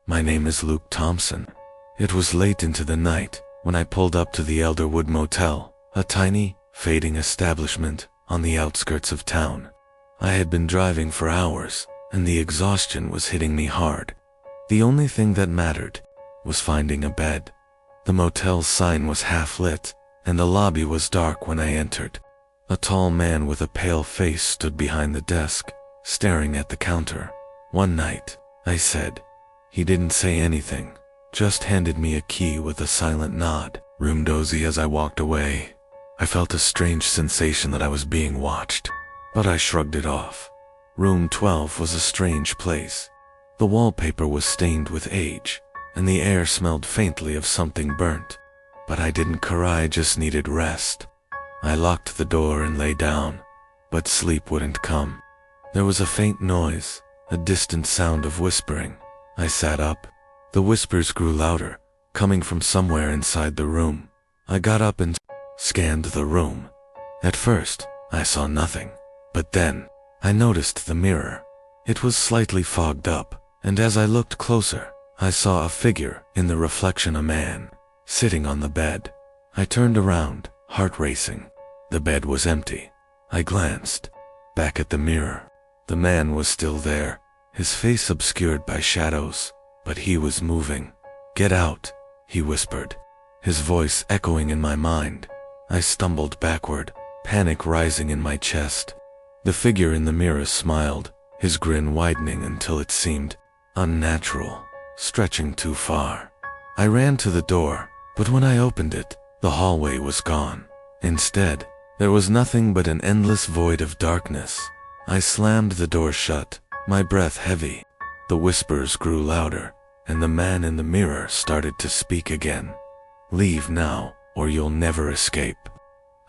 My name is Luke Thompson. It was late into the night when I pulled up to the Elderwood Motel, a tiny, fading establishment on the outskirts of town. I had been driving for hours, and the exhaustion was hitting me hard. The only thing that mattered was finding a bed. The motel's sign was half lit, and the lobby was dark when I entered. A tall man with a pale face stood behind the desk, staring at the counter. "One night," I said. He didn't say anything, just handed me a key with a silent nod. Room dozy. As I walked away, I felt a strange sensation that I was being watched, but I shrugged it off. Room 12 was a strange place. The wallpaper was stained with age, and the air smelled faintly of something burnt. But I didn't cry, I just needed rest. I locked the door and lay down, but sleep wouldn't come. There was a faint noise, a distant sound of whispering. I sat up. The whispers grew louder, coming from somewhere inside the room. I got up and scanned the room. At first, I saw nothing, but then I noticed the mirror. It was slightly fogged up, and as I looked closer, I saw a figure in the reflection, a man, sitting on the bed. I turned around, heart racing. The bed was empty. I glanced back at the mirror. The man was still there, his face obscured by shadows, but he was moving. "Get out," he whispered, his voice echoing in my mind. I stumbled backward, panic rising in my chest. The figure in the mirror smiled, his grin widening until it seemed unnatural, stretching too far. I ran to the door, but when I opened it, the hallway was gone. Instead, there was nothing but an endless void of darkness. I slammed the door shut, my breath heavy. The whispers grew louder, and the man in the mirror started to speak again. "Leave now, or you'll never escape."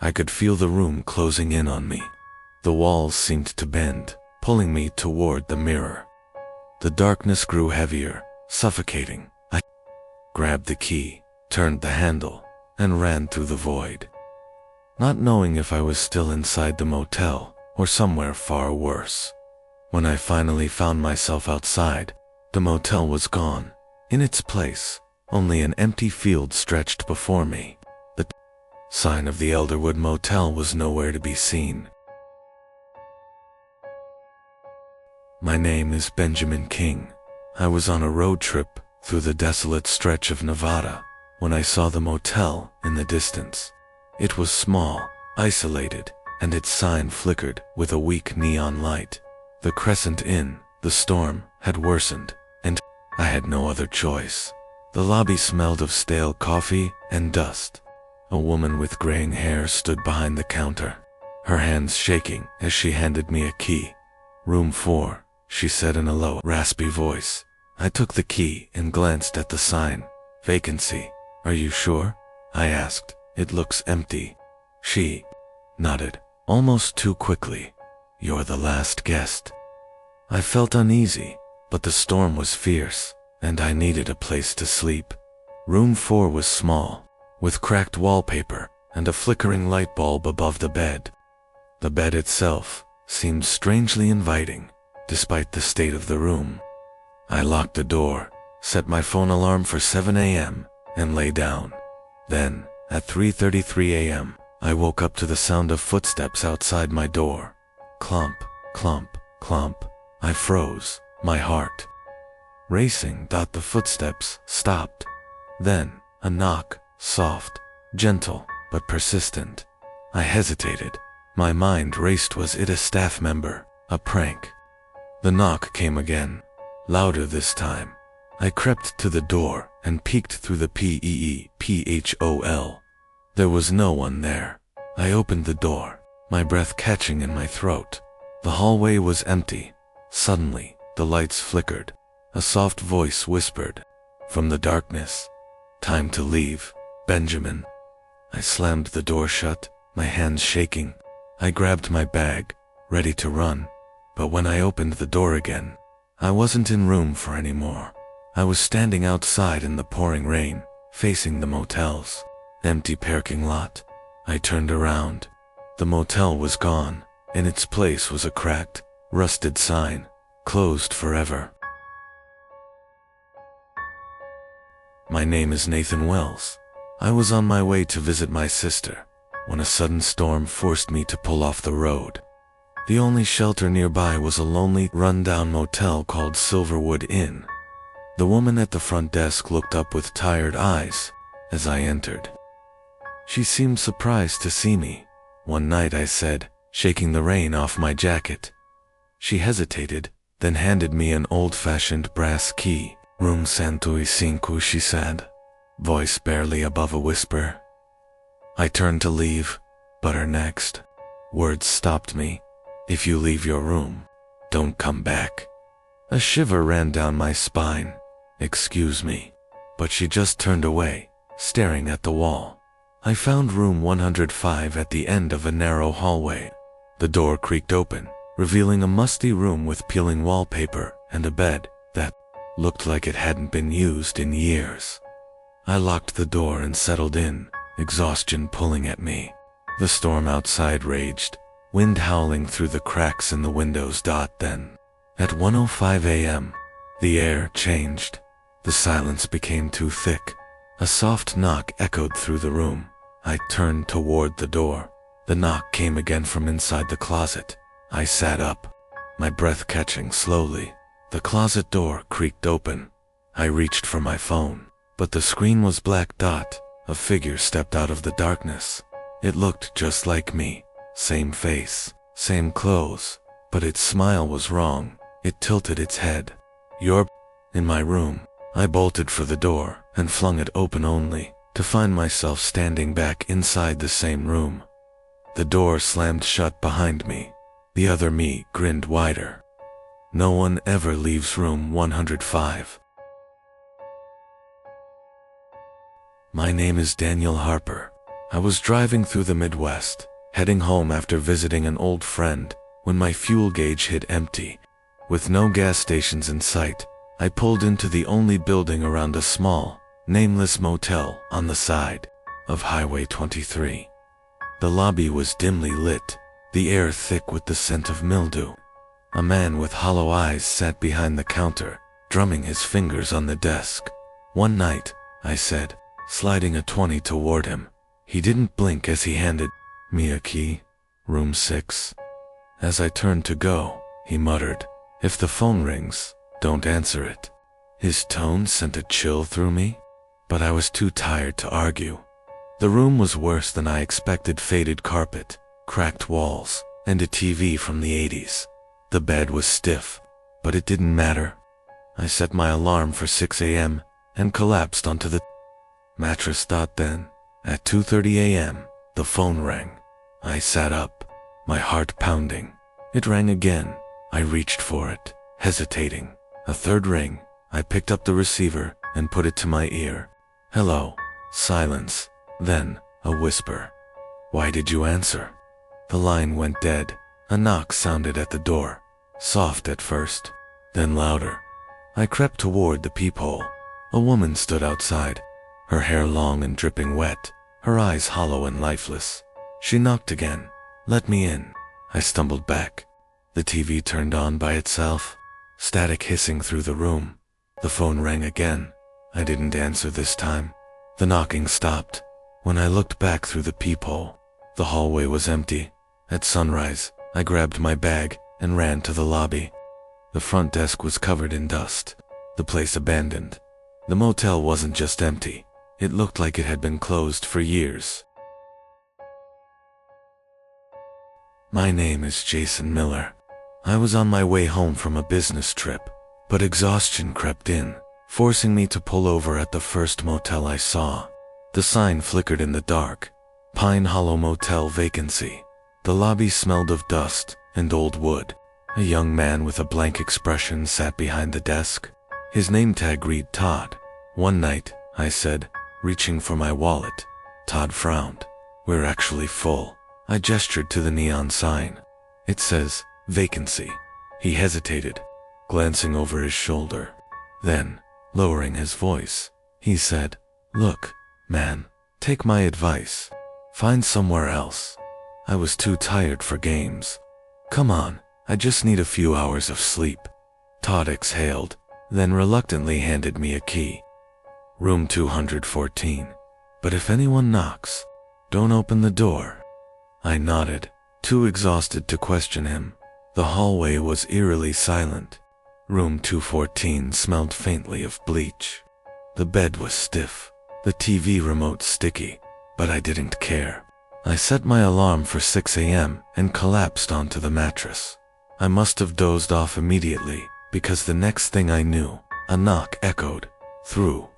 I could feel the room closing in on me. The walls seemed to bend, pulling me toward the mirror. The darkness grew heavier, suffocating. I grabbed the key, turned the handle, and ran through the void, not knowing if I was still inside the motel or somewhere far worse. When I finally found myself outside, the motel was gone. In its place, only an empty field stretched before me. The sign of the Elderwood Motel was nowhere to be seen. My name is Benjamin King. I was on a road trip through the desolate stretch of Nevada when I saw the motel in the distance. It was small, isolated, and its sign flickered with a weak neon light. The Crescent Inn. The storm had worsened, and I had no other choice. The lobby smelled of stale coffee and dust. A woman with graying hair stood behind the counter, her hands shaking as she handed me a key. "Room 4, she said in a low, raspy voice. I took the key and glanced at the sign. "Vacancy. Are you sure?" I asked. "It looks empty." She nodded, almost too quickly. "You're the last guest." I felt uneasy, but the storm was fierce, and I needed a place to sleep. Room 4 was small, with cracked wallpaper and a flickering light bulb above the bed. The bed itself seemed strangely inviting, despite the state of the room. I locked the door, set my phone alarm for 7 a.m., and lay down. Then, at 3:33 a.m., I woke up to the sound of footsteps outside my door. Clump, clump, clump. I froze, my heart racing. The footsteps stopped. Then, a knock, soft, gentle, but persistent. I hesitated. My mind raced. Was it a staff member? A prank? The knock came again, louder this time. I crept to the door and peeked through the peephole. There was no one there. I opened the door, my breath catching in my throat. The hallway was empty. Suddenly, the lights flickered. A soft voice whispered from the darkness, "Time to leave, Benjamin." I slammed the door shut, my hands shaking. I grabbed my bag, ready to run. But when I opened the door again, I wasn't in room 4 anymore. I was standing outside in the pouring rain, facing the motel's empty parking lot. I turned around. The motel was gone. In its place was a cracked, rusted sign, "Closed forever." My name is Nathan Wells. I was on my way to visit my sister when a sudden storm forced me to pull off the road. The only shelter nearby was a lonely, run-down motel called Silverwood Inn. The woman at the front desk looked up with tired eyes as I entered. She seemed surprised to see me. "One night," I said, shaking the rain off my jacket. She hesitated, then handed me an old-fashioned brass key. "Room 105, she said, voice barely above a whisper. I turned to leave, but her next words stopped me. "If you leave your room, don't come back." A shiver ran down my spine. "Excuse me." But she just turned away, staring at the wall. I found room 105 at the end of a narrow hallway. The door creaked open, revealing a musty room with peeling wallpaper and a bed that looked like it hadn't been used in years. I locked the door and settled in, exhaustion pulling at me. The storm outside raged, wind howling through the cracks in the windows. Then, at 1:05 a.m., the air changed. The silence became too thick. A soft knock echoed through the room. I turned toward the door. The knock came again from inside the closet. I sat up, my breath catching slowly. The closet door creaked open. I reached for my phone, but the screen was black. A figure stepped out of the darkness. It looked just like me. Same face, same clothes, but its smile was wrong. It tilted its head. "You're in my room." I bolted for the door and flung it open only to find myself standing back inside the same room. The door slammed shut behind me. The other me grinned wider. No one ever leaves room 105. My name is Daniel Harper. I was driving through the Midwest, heading home after visiting an old friend, when my fuel gauge hit empty. With no gas stations in sight, I pulled into the only building around a small, nameless motel on the side of Highway 23. The lobby was dimly lit, the air thick with the scent of mildew. A man with hollow eyes sat behind the counter, drumming his fingers on the desk. "One night," I said, sliding a 20 toward him. He didn't blink as he handed me a key. "Room 6. As I turned to go, he muttered, "If the phone rings, don't answer it." His tone sent a chill through me, but I was too tired to argue. The room was worse than I expected. Faded carpet, cracked walls, and a TV from the 80s. The bed was stiff, but it didn't matter. I set my alarm for 6 a.m. and collapsed onto the mattress. Then, at 2:30 a.m., the phone rang. I sat up, my heart pounding. It rang again. I reached for it, hesitating. A third ring. I picked up the receiver and put it to my ear. "Hello." Silence. Then, a whisper. "Why did you answer?" The line went dead. A knock sounded at the door, soft at first, then louder. I crept toward the peephole. A woman stood outside, her hair long and dripping wet, her eyes hollow and lifeless. She knocked again. "Let me in." I stumbled back. The TV turned on by itself, static hissing through the room. The phone rang again. I didn't answer this time. The knocking stopped. When I looked back through the peephole, the hallway was empty. At sunrise, I grabbed my bag and ran to the lobby. The front desk was covered in dust, the place abandoned. The motel wasn't just empty. It looked like it had been closed for years. My name is Jason Miller. I was on my way home from a business trip, but exhaustion crept in, forcing me to pull over at the first motel I saw. The sign flickered in the dark. Pine Hollow Motel vacancy. The lobby smelled of dust and old wood. A young man with a blank expression sat behind the desk. His name tag read Todd. "One night," I said, reaching for my wallet. Todd frowned. "We're actually full." I gestured to the neon sign. "It says, vacancy." He hesitated, glancing over his shoulder. Then, lowering his voice, he said, "Look, man, take my advice. Find somewhere else." I was too tired for games. "Come on, I just need a few hours of sleep." Todd exhaled, then reluctantly handed me a key. Room 214. But if anyone knocks, don't open the door. I nodded, too exhausted to question him. The hallway was eerily silent. Room 214 smelled faintly of bleach. The bed was stiff, the TV remote sticky, but I didn't care. I set my alarm for 6 a.m. and collapsed onto the mattress. I must have dozed off immediately, because the next thing I knew, a knock echoed through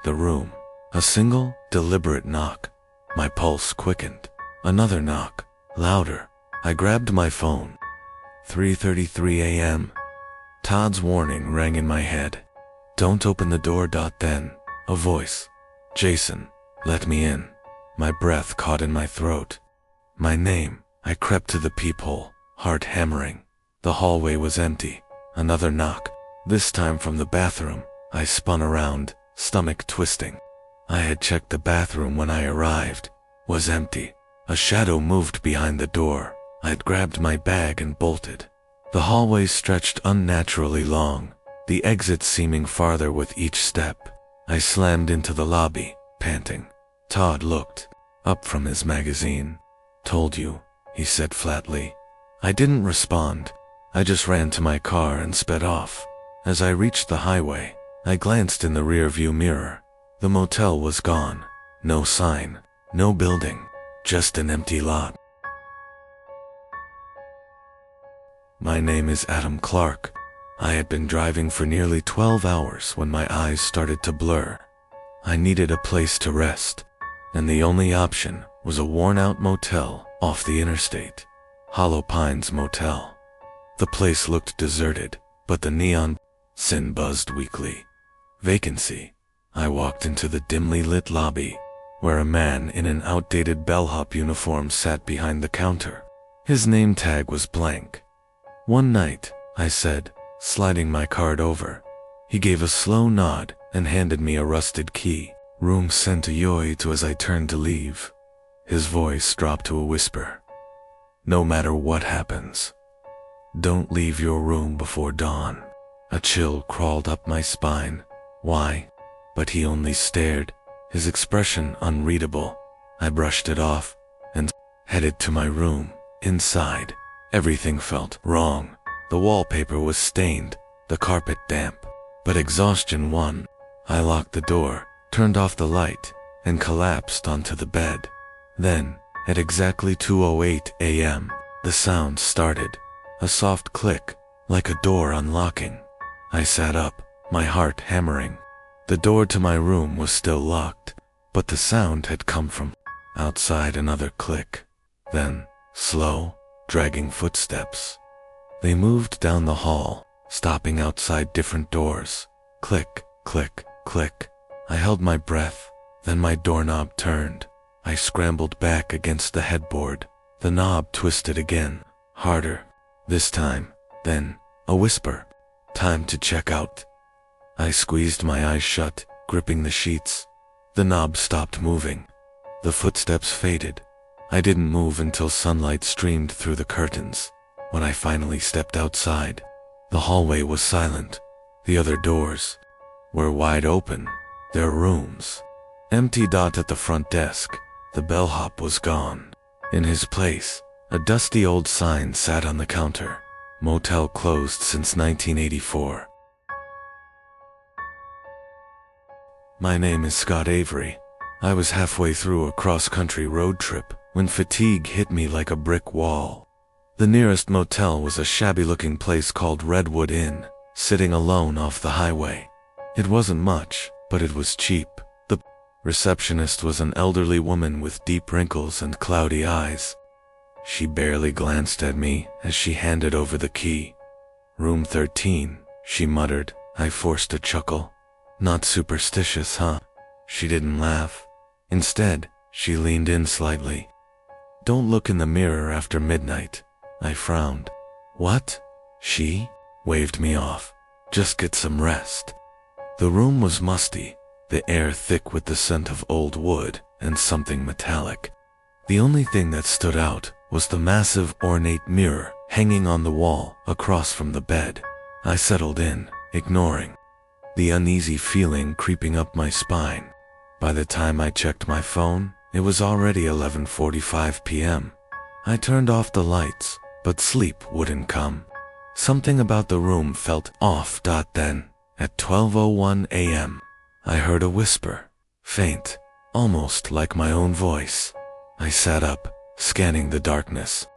the room. A single, deliberate knock. My pulse quickened. Another knock, louder. I grabbed my phone. 3:33 a.m. Todd's warning rang in my head. Don't open the door. Then, a voice. Jason, let me in. My breath caught in my throat. My name. I crept to the peephole, heart hammering. The hallway was empty. Another knock, this time from the bathroom. I spun around, stomach twisting. I had checked the bathroom when I arrived. Was empty. A shadow moved behind the door. I'd grabbed my bag and bolted. The hallway stretched unnaturally long, the exit seeming farther with each step. I slammed into the lobby, panting. Todd looked up from his magazine. Told you, he said flatly. I didn't respond. I just ran to my car and sped off. As I reached the highway, I glanced in the rearview mirror. The motel was gone. No sign, no building, just an empty lot. My name is Adam Clark. I had been driving for nearly 12 hours when my eyes started to blur. I needed a place to rest, and the only option was a worn-out motel off the interstate. Hollow Pines Motel. The place looked deserted, but the neon sign buzzed weakly. Vacancy. I walked into the dimly lit lobby, where a man in an outdated bellhop uniform sat behind the counter. His name tag was blank. One night, I said, sliding my card over. He gave a slow nod and handed me a rusted key. Room 108 as I turned to leave. His voice dropped to a whisper. No matter what happens, don't leave your room before dawn. A chill crawled up my spine. Why? But he only stared, his expression unreadable. I brushed it off and headed to my room. Inside, everything felt wrong. The wallpaper was stained, the carpet damp, but exhaustion won. I locked the door, turned off the light, and collapsed onto the bed. Then, at exactly 2:08 a.m., the sound started. A soft click, like a door unlocking. I sat up, my heart hammering. The door to my room was still locked, but the sound had come from outside. Another click. Then, slow, dragging footsteps. They moved down the hall, stopping outside different doors. Click, click, click. I held my breath, then my doorknob turned. I scrambled back against the headboard. The knob twisted again, harder. This time, then, a whisper. Time to check out. I squeezed my eyes shut, gripping the sheets. The knob stopped moving. The footsteps faded. I didn't move until sunlight streamed through the curtains. When I finally stepped outside, the hallway was silent. The other doors were wide open. Their rooms empty. At the front desk, the bellhop was gone. In his place, a dusty old sign sat on the counter. Motel closed since 1984. My name is Scott Avery. I was halfway through a cross-country road trip when fatigue hit me like a brick wall. The nearest motel was a shabby-looking place called Redwood Inn, sitting alone off the highway. It wasn't much, but it was cheap. The receptionist was an elderly woman with deep wrinkles and cloudy eyes. She barely glanced at me as she handed over the key. Room 13, she muttered. I forced a chuckle. Not superstitious, huh? She didn't laugh. Instead, she leaned in slightly. Don't look in the mirror after midnight. I frowned. What? She waved me off. Just get some rest. The room was musty, the air thick with the scent of old wood and something metallic. The only thing that stood out was the massive ornate mirror hanging on the wall across from the bed. I settled in, ignoring the uneasy feeling creeping up my spine. By the time I checked my phone, it was already 11:45 p.m. I turned off the lights, but sleep wouldn't come. Something about the room felt off. Then, at 12:01 a.m., I heard a whisper, faint, almost like my own voice. I sat up, scanning the darkness.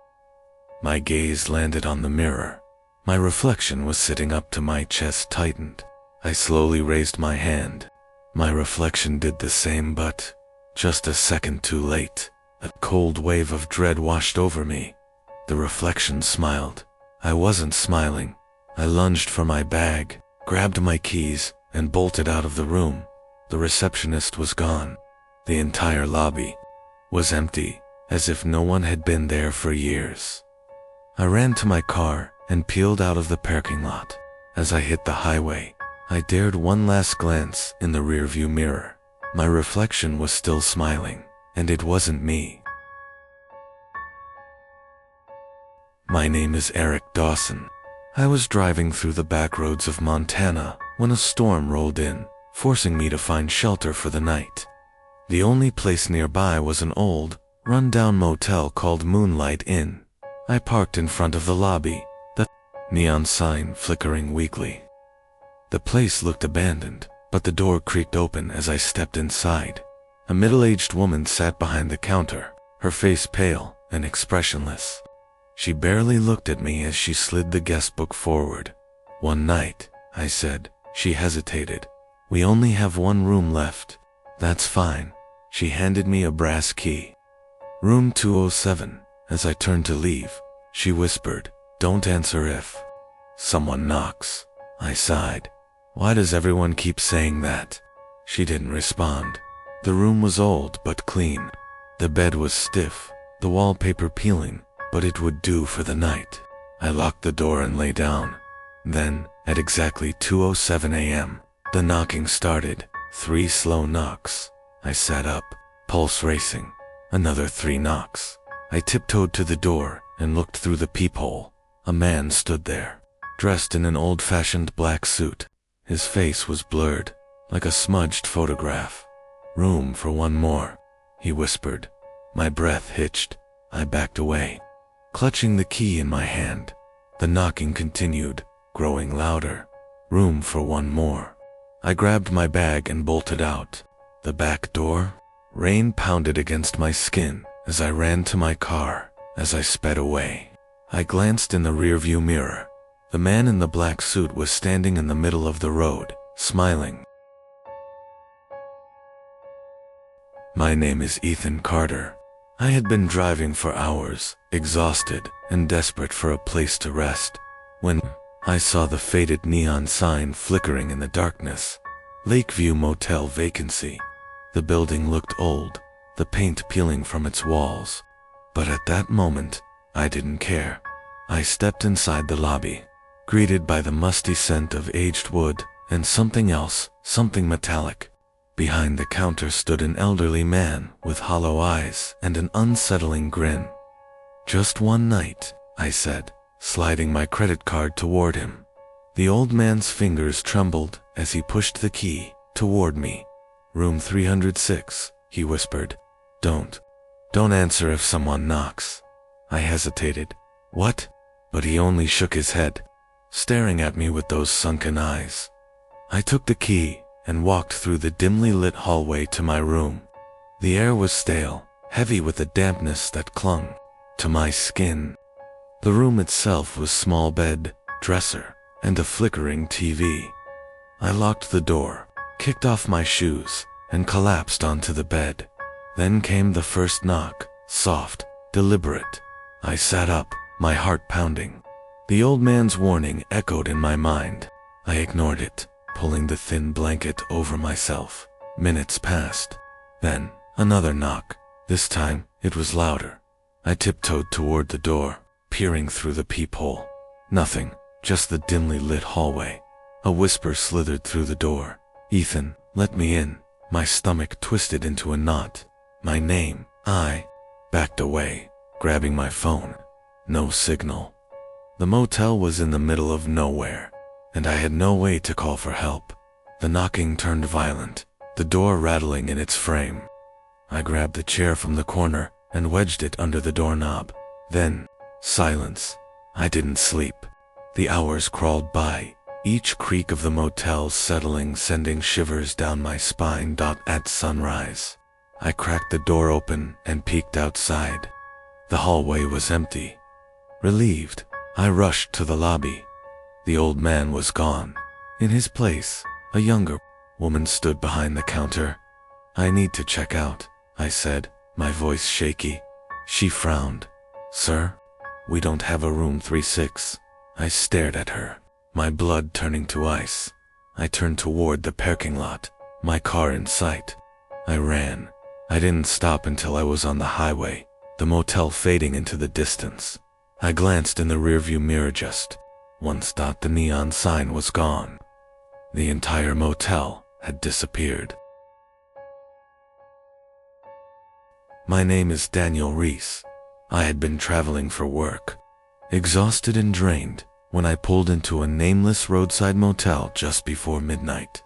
My gaze landed on the mirror. My reflection was sitting up to my chest tightened. I slowly raised my hand. My reflection did the same, but just a second too late. A cold wave of dread washed over me. The reflection smiled. I wasn't smiling. I lunged for my bag, grabbed my keys, and bolted out of the room. The receptionist was gone. The entire lobby was empty, as if no one had been there for years. I ran to my car and peeled out of the parking lot. As I hit the highway, I dared one last glance in the rearview mirror. My reflection was still smiling, and it wasn't me. My name is Eric Dawson. I was driving through the back roads of Montana when a storm rolled in, forcing me to find shelter for the night. The only place nearby was an old, run-down motel called Moonlight Inn. I parked in front of the lobby, the neon sign flickering weakly. The place looked abandoned, but the door creaked open as I stepped inside. A middle-aged woman sat behind the counter, her face pale and expressionless. She barely looked at me as she slid the guest book forward. "One night," I said. She hesitated. "We only have one room left." "That's fine." She handed me a brass key. "Room 207. As I turned to leave, she whispered, "Don't answer if someone knocks." I sighed. "Why does everyone keep saying that?" She didn't respond. The room was old but clean. The bed was stiff, the wallpaper peeling, but it would do for the night. I locked the door and lay down. Then, at exactly 2:07 a.m., the knocking started. 3 slow knocks. I sat up, pulse racing. Another 3 knocks. I tiptoed to the door and looked through the peephole. A man stood there, dressed in an old-fashioned black suit. His face was blurred, like a smudged photograph. "Room for one more," he whispered. My breath hitched. I backed away, clutching the key in my hand. The knocking continued, growing louder. "Room for one more." I grabbed my bag and bolted out. The back door? Rain pounded against my skin as I ran to my car. As I sped away, I glanced in the rearview mirror. The man in the black suit was standing in the middle of the road, smiling. My name is Ethan Carter. I had been driving for hours, exhausted and desperate for a place to rest, when I saw the faded neon sign flickering in the darkness. Lakeview Motel vacancy. The building looked old, the paint peeling from its walls. But at that moment, I didn't care. I stepped inside the lobby, greeted by the musty scent of aged wood and something else, something metallic. Behind the counter stood an elderly man with hollow eyes and an unsettling grin. "Just one night," I said, sliding my credit card toward him. The old man's fingers trembled as he pushed the key toward me. "Room 306, he whispered. Don't answer if someone knocks." I hesitated. "What?" But he only shook his head, staring at me with those sunken eyes. I took the key and walked through the dimly lit hallway to my room. The air was stale, heavy with a dampness that clung to my skin. The room itself was small bed, dresser, and a flickering TV. I locked the door, kicked off my shoes, and collapsed onto the bed. Then came the first knock, soft, deliberate. I sat up, my heart pounding. The old man's warning echoed in my mind. I ignored it, pulling the thin blanket over myself. Minutes passed. Then, another knock. This time, it was louder. I tiptoed toward the door, peering through the peephole. Nothing, just the dimly lit hallway. A whisper slithered through the door. "Ethan, let me in." My stomach twisted into a knot. My name. I backed away, grabbing my phone. No signal. The motel was in the middle of nowhere, and I had no way to call for help. The knocking turned violent, the door rattling in its frame. I grabbed the chair from the corner and wedged it under the doorknob. Then, silence. I didn't sleep. The hours crawled by, each creak of the motel settling, sending shivers down my spine. At sunrise, I cracked the door open and peeked outside. The hallway was empty. Relieved, I rushed to the lobby. The old man was gone. In his place, a younger woman stood behind the counter. "I need to check out," I said, my voice shaky. She frowned. "Sir, we don't have a room 36. I stared at her, my blood turning to ice. I turned toward the parking lot, my car in sight. I ran. I didn't stop until I was on the highway, the motel fading into the distance. I glanced in the rearview mirror just once. The neon sign was gone. The entire motel had disappeared. My name is Daniel Reese. I had been traveling for work, exhausted and drained, when I pulled into a nameless roadside motel just before midnight.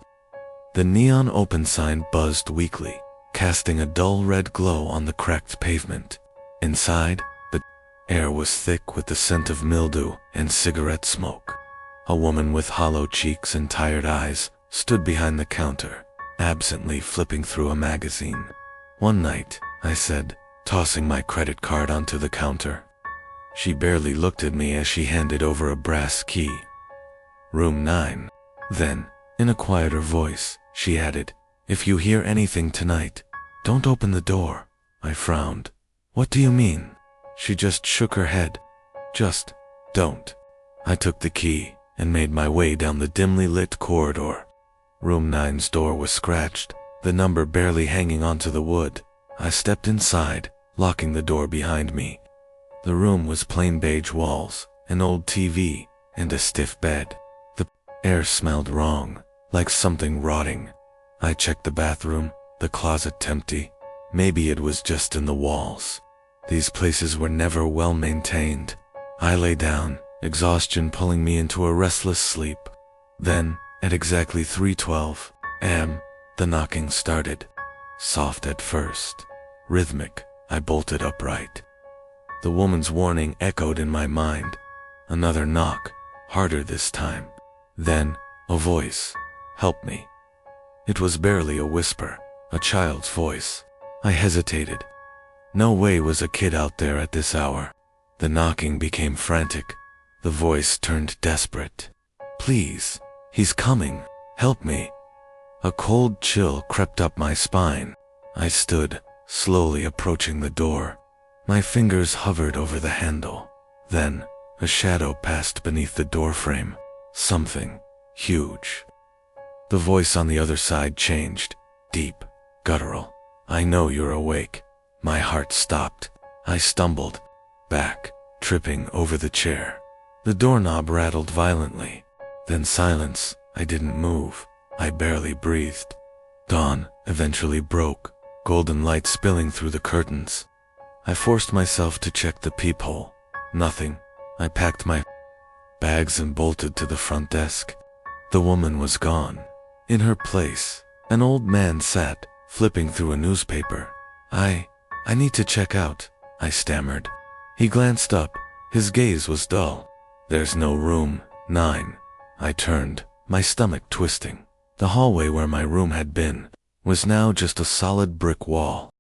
The neon open sign buzzed weakly, casting a dull red glow on the cracked pavement. Inside, the air was thick with the scent of mildew and cigarette smoke. A woman with hollow cheeks and tired eyes stood behind the counter, absently flipping through a magazine. "One night," I said, tossing my credit card onto the counter. She barely looked at me as she handed over a brass key. "Room 9. Then, in a quieter voice, she added, "If you hear anything tonight, don't open the door." I frowned. "What do you mean?" She just shook her head. "Just don't." I took the key and made my way down the dimly lit corridor. Room 9's door was scratched, the number barely hanging onto the wood. I stepped inside, locking the door behind me. The room was plain beige walls, an old TV, and a stiff bed. The air smelled wrong, like something rotting. I checked the bathroom, the closet empty. Maybe it was just in the walls. These places were never well maintained. I lay down, exhaustion pulling me into a restless sleep. Then, at exactly 3:12 a.m., the knocking started. Soft at first, rhythmic. I bolted upright. The woman's warning echoed in my mind. Another knock, harder this time. Then, a voice. "Help me." It was barely a whisper, a child's voice. I hesitated. No way was a kid out there at this hour. The knocking became frantic. The voice turned desperate. "Please, he's coming. Help me." A cold chill crept up my spine. I stood, slowly approaching the door. My fingers hovered over the handle. Then, a shadow passed beneath the doorframe. Something huge. The voice on the other side changed, deep, guttural. "I know you're awake." My heart stopped. I stumbled back, tripping over the chair. The doorknob rattled violently. Then silence. I didn't move. I barely breathed. Dawn eventually broke, golden light spilling through the curtains. I forced myself to check the peephole. Nothing. I packed my bags and bolted to the front desk. The woman was gone. In her place, an old man sat, flipping through a newspaper. I need to check out," I stammered. He glanced up. His gaze was dull. "There's no room 9. I turned, my stomach twisting. The hallway where my room had been was now just a solid brick wall.